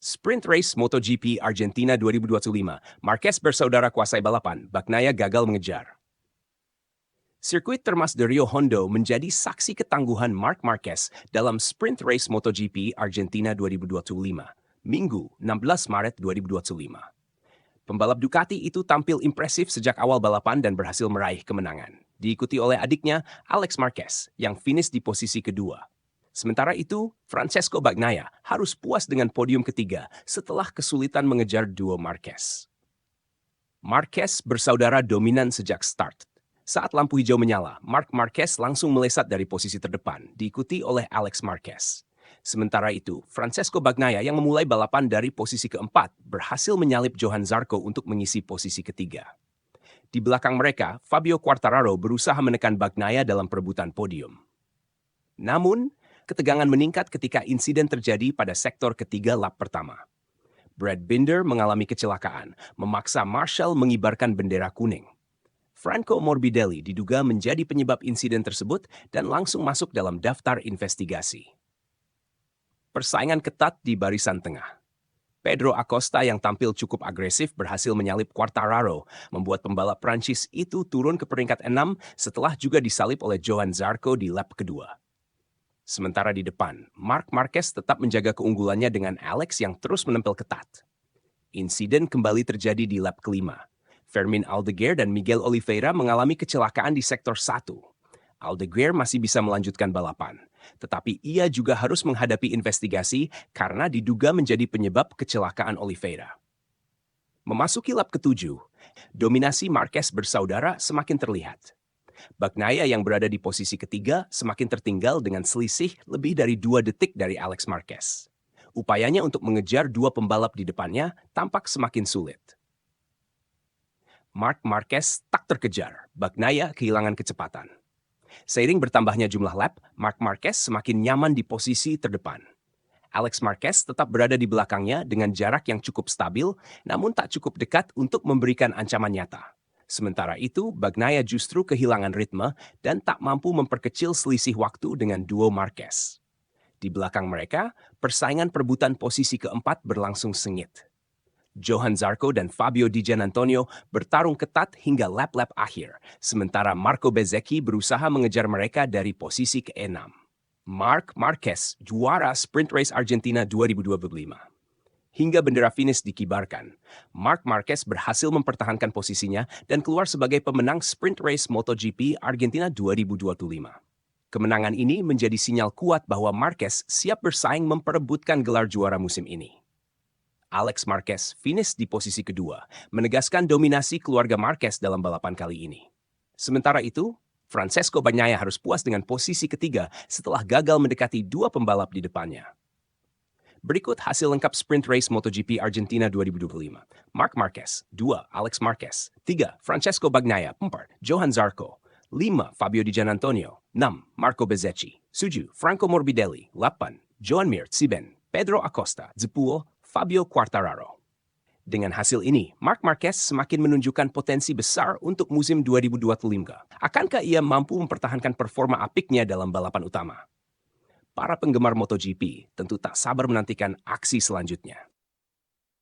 Sprint Race MotoGP Argentina 2025, Marquez bersaudara kuasai balapan, Bagnaia gagal mengejar. Sirkuit Termas de Rio Hondo menjadi saksi ketangguhan Marc Marquez dalam Sprint Race MotoGP Argentina 2025, Minggu 16 Maret 2025. Pembalap Ducati itu tampil impresif sejak awal balapan dan berhasil meraih kemenangan, diikuti oleh adiknya Alex Marquez yang finish di posisi kedua. Sementara itu, Francesco Bagnaia harus puas dengan podium ketiga setelah kesulitan mengejar duo Marquez. Marquez bersaudara dominan sejak start. Saat lampu hijau menyala, Marc Marquez langsung melesat dari posisi terdepan, diikuti oleh Alex Marquez. Sementara itu, Francesco Bagnaia yang memulai balapan dari posisi keempat berhasil menyalip Johan Zarco untuk mengisi posisi ketiga. Di belakang mereka, Fabio Quartararo berusaha menekan Bagnaia dalam perebutan podium. Namun, ketegangan meningkat ketika insiden terjadi pada sektor ketiga lap pertama. Brad Binder mengalami kecelakaan, memaksa Marshall mengibarkan bendera kuning. Franco Morbidelli diduga menjadi penyebab insiden tersebut dan langsung masuk dalam daftar investigasi. Persaingan ketat di barisan tengah. Pedro Acosta yang tampil cukup agresif berhasil menyalip Quartararo, membuat pembalap Prancis itu turun ke peringkat 6 setelah juga disalip oleh Johan Zarco di lap kedua. Sementara di depan, Marc Marquez tetap menjaga keunggulannya dengan Alex yang terus menempel ketat. Insiden kembali terjadi di lap kelima. Fermin Aldeguer dan Miguel Oliveira mengalami kecelakaan di sektor 1. Aldeguer masih bisa melanjutkan balapan, tetapi ia juga harus menghadapi investigasi karena diduga menjadi penyebab kecelakaan Oliveira. Memasuki lap ketujuh, dominasi Marquez bersaudara semakin terlihat. Bagnaia yang berada di posisi ketiga semakin tertinggal dengan selisih lebih dari 2 detik dari Alex Marquez. Upayanya untuk mengejar dua pembalap di depannya tampak semakin sulit. Marc Marquez tak terkejar, Bagnaia kehilangan kecepatan. Seiring bertambahnya jumlah lap, Marc Marquez semakin nyaman di posisi terdepan. Alex Marquez tetap berada di belakangnya dengan jarak yang cukup stabil, namun tak cukup dekat untuk memberikan ancaman nyata. Sementara itu, Bagnaia justru kehilangan ritme dan tak mampu memperkecil selisih waktu dengan duo Marquez. Di belakang mereka, persaingan perebutan posisi keempat berlangsung sengit. Johan Zarco dan Fabio Di Giannantonio bertarung ketat hingga lap-lap akhir, sementara Marco Bezzecchi berusaha mengejar mereka dari posisi ke-6. Marc Marquez juara Sprint Race Argentina 2025. Hingga bendera finish dikibarkan, Marc Marquez berhasil mempertahankan posisinya dan keluar sebagai pemenang Sprint Race MotoGP Argentina 2025. Kemenangan ini menjadi sinyal kuat bahwa Marquez siap bersaing memperebutkan gelar juara musim ini. Alex Marquez finish di posisi kedua, menegaskan dominasi keluarga Marquez dalam balapan kali ini. Sementara itu, Francesco Bagnaia harus puas dengan posisi ketiga setelah gagal mendekati dua pembalap di depannya. Berikut hasil lengkap Sprint Race MotoGP Argentina 2025. Marc Marquez, 2. Alex Marquez, 3. Francesco Bagnaia, 4. Johan Zarco, 5. Fabio Di Giannantonio, 6. Marco Bezzecchi, 7. Franco Morbidelli, 8. Joan Mir Tsiben, Pedro Acosta, 10. Fabio Quartararo. Dengan hasil ini, Marc Marquez semakin menunjukkan potensi besar untuk musim 2025. Akankah ia mampu mempertahankan performa apiknya dalam balapan utama? Para penggemar MotoGP tentu tak sabar menantikan aksi selanjutnya.